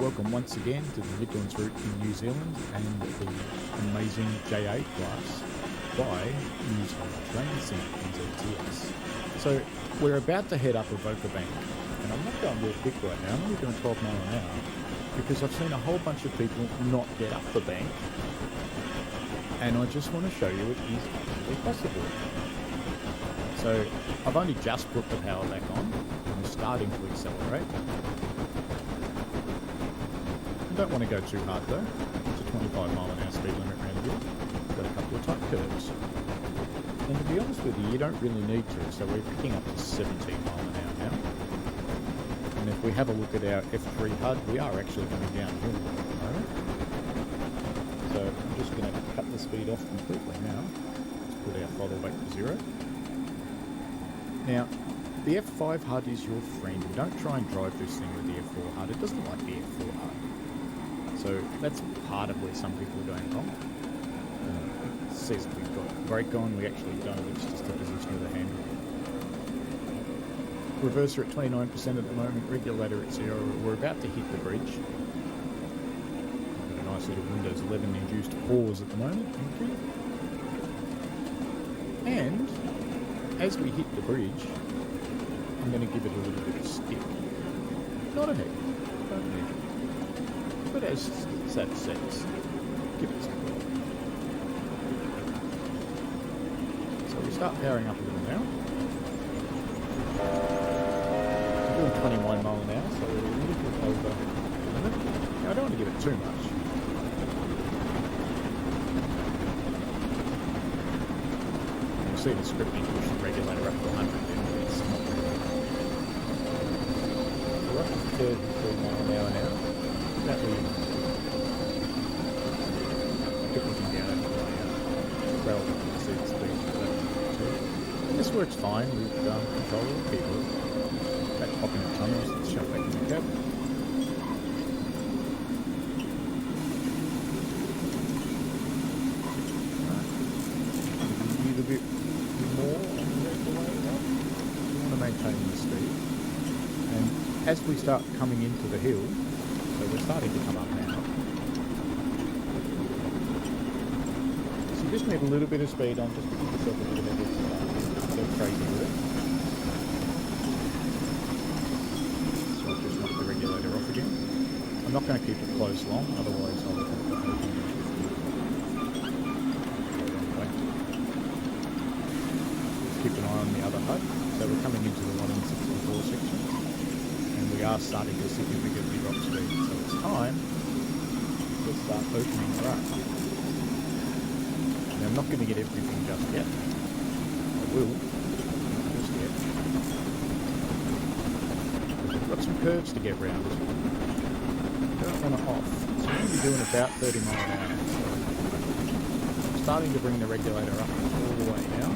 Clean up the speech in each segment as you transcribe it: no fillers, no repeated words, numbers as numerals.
welcome once again to the Midlands route in New Zealand and the amazing J8 class by New Zealand TSNZ. So we're about to head up Avoca Bank, and I'm not going real quick right now. I'm only doing 12 mile an hour because I've seen a whole bunch of people not get up the bank, and I just want to show you it is actually possible. So I've only just put the power back on, and we're starting to accelerate. I don't want to go too hard though. It's a 25 mile an hour speed limit around here. Got a couple of tight curves. And to be honest with you don't really need to, so we're picking up to 17 mile an hour now. And if we have a look at our F3 HUD, we are actually going downhill at the moment. So I'm just going to cut the speed off completely now. Let's put our throttle back to 0. Now, the F5 HUD is your friend. Don't try and drive this thing with the F4 HUD. It doesn't like the F4 HUD. So that's part of where some people are going wrong. It says we've got brake on, we actually don't, it's just the position of the handle. Reverser at 29% at the moment, regulator at 0. We're about to hit the bridge. Got a nice little Windows 11 induced pause at the moment, thank you. And as we hit the bridge, I'm going to give it a little bit of stick. Not a heck, don't need it. But as that says, give it some work. So we start powering up a little now. We're doing 21 mile an hour, so we're a little bit over the limit. Now I don't want to give it too much. You can see the scripting push the regulator up to 100 then it's not very good. We're up to 33 mile an hour now. That will keep looking down at my relatively speed speed. And this works fine with control of the keyboard. Back popping the tunnels, let's jump back in the cab. A little bit more on the regulator. We want to maintain the speed. And as we start coming into the hill, so we're starting to come up now. So you just need a little bit of speed on just to give yourself a little bit of go crazy with it. So I'll just knock the regulator off again. I'm not going to keep it closed long, otherwise I'll look at the whole thing. Just keep an eye on the other HUD. So we're coming into the 164 section. We are starting to significantly drop speed, so it's time to start opening her up. Now, I'm not going to get everything just yet. I will, not just yet. We've got some curves to get round as well. Don't want to off. So we're going to be doing about 30 mile an hour. So I'm starting to bring the regulator up all the way now.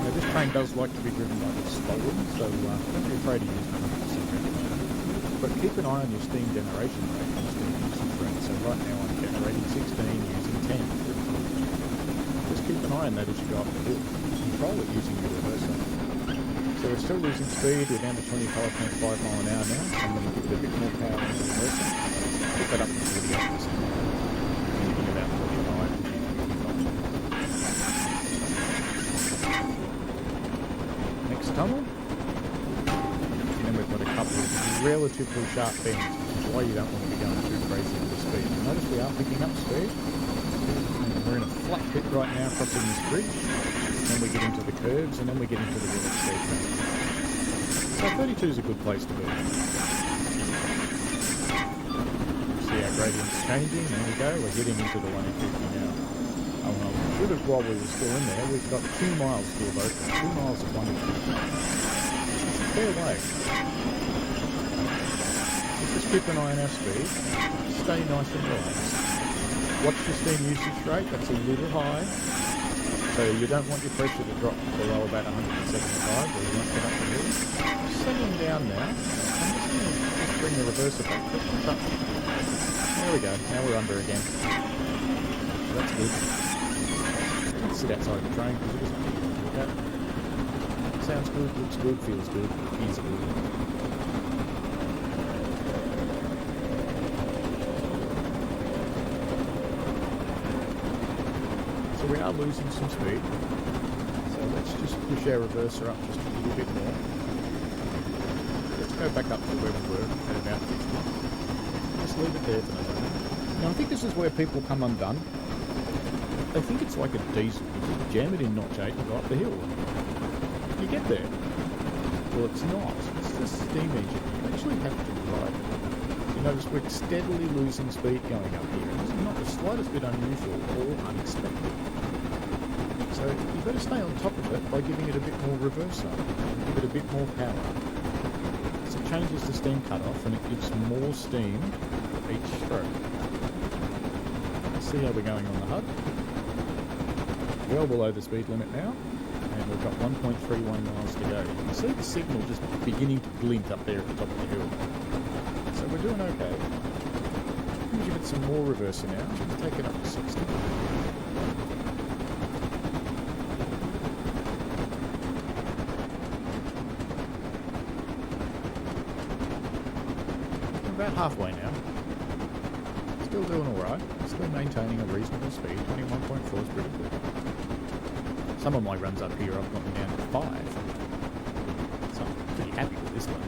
Now, this train does like to be driven by the slowly, so don't be afraid to use 100% regulator. But keep an eye on your steam generation rate and steam usage rate. So right now I'm generating 16 using 10. Just keep an eye on that as you go up the hill. Control it using your reverser. So we're still losing speed. We're down to 25.5 mile an hour now. So I'm going to give it a bit more power on the reverser. Put that up to 48%. Thinking about 45. Tunnel, and then we've got a couple of relatively sharp bends, which is why you don't want to be going too crazy with the speed. Notice we are picking up speed. We're in a flat bit right now crossing this bridge, then we get into the curves, and then we get into the really steep bend. So 32 is a good place to be. See our gradients changing, there we go, we're getting into the 150 now. Should have, while we were still in there, we've got 2 miles to Avoca, 2 miles of 150. Fair way. So just keep an eye on our speed, stay nice and relaxed. Watch the steam usage rate, that's a little high. So you don't want your pressure to drop below about 175 or you won't get up the hill. Settling down now. I'm just going to bring the reverser back just a touch. There we go, now we're under again. So that's good. Sit outside the train because it isn't easy to look at. Sounds good, looks good, feels good, is good. So we are losing some speed. So let's just push our reverser up just a little bit more. Let's go back up to where we were at about 50. Just leave it there for the moment. Now I think this is where people come undone. They think it's like a diesel. You jam it in notch 8 and go up the hill. You get there. Well, it's not. It's the steam engine. You actually have to drive it. You notice we're steadily losing speed going up here. This is not the slightest bit unusual or unexpected. So you've got to stay on top of it by giving it a bit more reverser, give it a bit more power. So it changes the steam cutoff and it gives more steam for each stroke. Let's see how we're going on the HUD. Well below the speed limit now, and we've got 1.31 miles to go. You can see the signal just beginning to glint up there at the top of the hill. So we're doing okay. We'll give it some more reverser now. Let's take it up to 60. We're about halfway now. Still doing alright. Still maintaining a reasonable speed. 21.4 is pretty good. Some of my runs up here I've gotten down to 5. So I'm pretty happy with this one.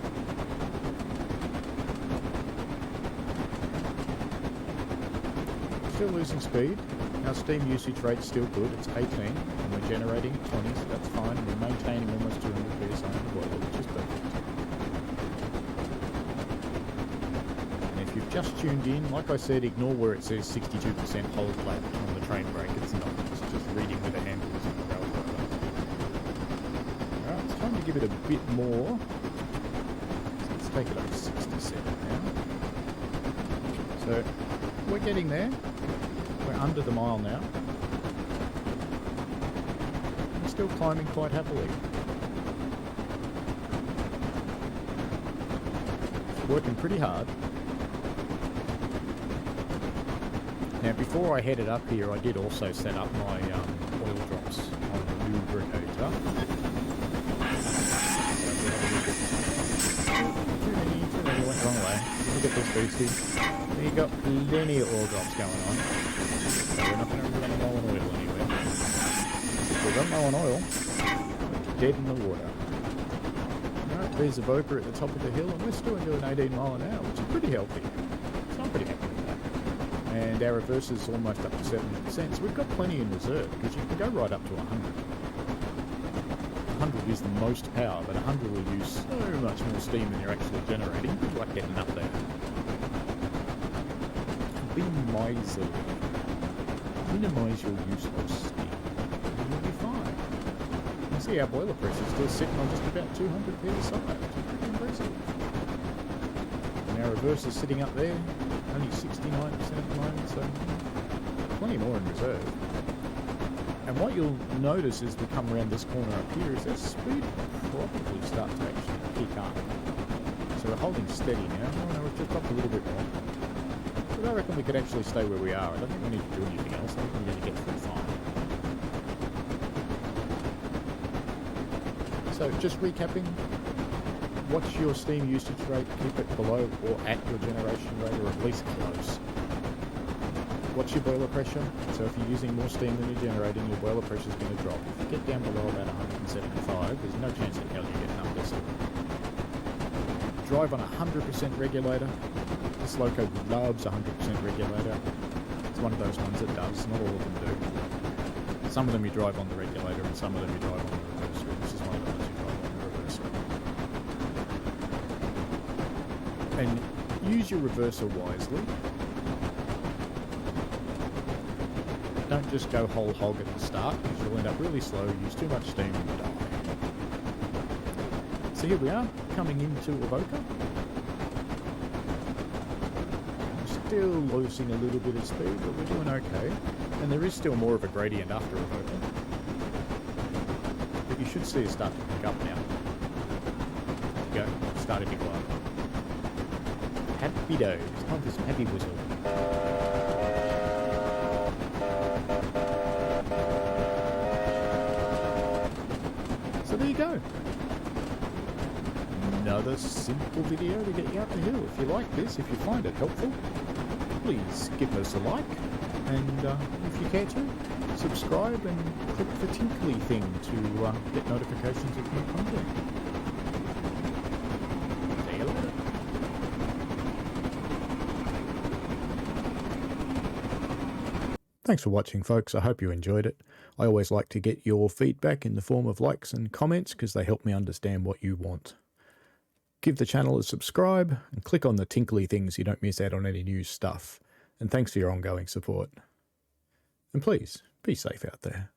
Still losing speed. Our steam usage rate's still good. It's 18 and we're generating at 20, so that's fine. We're maintaining almost 200 psi in the boiler, which is perfect. And if you've just tuned in, like I said, ignore where it says 62% hold flat on the train brake. It's not. It's just reading with the handles on the rail driver. Alright, it's time to give it a bit more. So let's take it up to 67 now. So we're getting there. We're under the mile now. We're still climbing quite happily. Working pretty hard. Now before I headed up here, I did also set up my oil drops on the lubricator. Too many went the wrong way. Look at this boosty. You've got plenty of oil drops going on. So we're not going to run low on oil anywhere. If we run low on oil, we're dead in the water. Alright, there's a Evoker at the top of the hill, and we're still doing 18 mile an hour, which is pretty healthy. So I'm pretty happy with that. And our reverse is almost up to 70%, so we've got plenty in reserve, because you can go right up to 100. 100 is the most power, but 100 will use so much more steam than you're actually generating. Good luck getting up there. Be miserly. Minimise your use of steam. And you'll be fine. You see our boiler pressure is still sitting on just about 200 psi, which is pretty impressive. And our reverse is sitting up there, only 69% at the moment, so plenty more in reserve. And what you'll notice as we come around this corner up here is that speed will probably start to actually kick up. So we're holding steady now. Oh no, we've just dropped a little bit more. But I reckon we could actually stay where we are. I don't think we need to do anything else. I think we're going to get through fine. So just recapping, what's your steam usage rate? Keep it below or at your generation rate, or at least close. What's your boiler pressure? So if you're using more steam than you're generating, your boiler pressure is going to drop. If you get down below about 175, there's no chance in hell you get numbers. Drive on 100% regulator. This loco loves 100% regulator. It's one of those ones that does. Not all of them do. Some of them you drive on the regulator, and some of them you drive on the reverser. This is one of the ones you drive on the reverser. And use your reverser wisely. Don't just go whole hog at the start, because you'll end up really slow, use too much steam, and die. So here we are, coming into Evoker. Still losing a little bit of speed, but we're doing okay. And there is still more of a gradient after Evoker. But you should see it start to pick up now. There you go, starting to go up. Happy days, time for some happy whistle. So there you go. Another simple video to get you up the hill. If you like this, if you find it helpful, please give us a like, And if you care to, subscribe and click the tinkly thing to get notifications of new content. See you later. Thanks for watching, folks. I hope you enjoyed it. I always like to get your feedback in the form of likes and comments because they help me understand what you want. Give the channel a subscribe and click on the tinkly thing so you don't miss out on any new stuff. And thanks for your ongoing support. And please, be safe out there.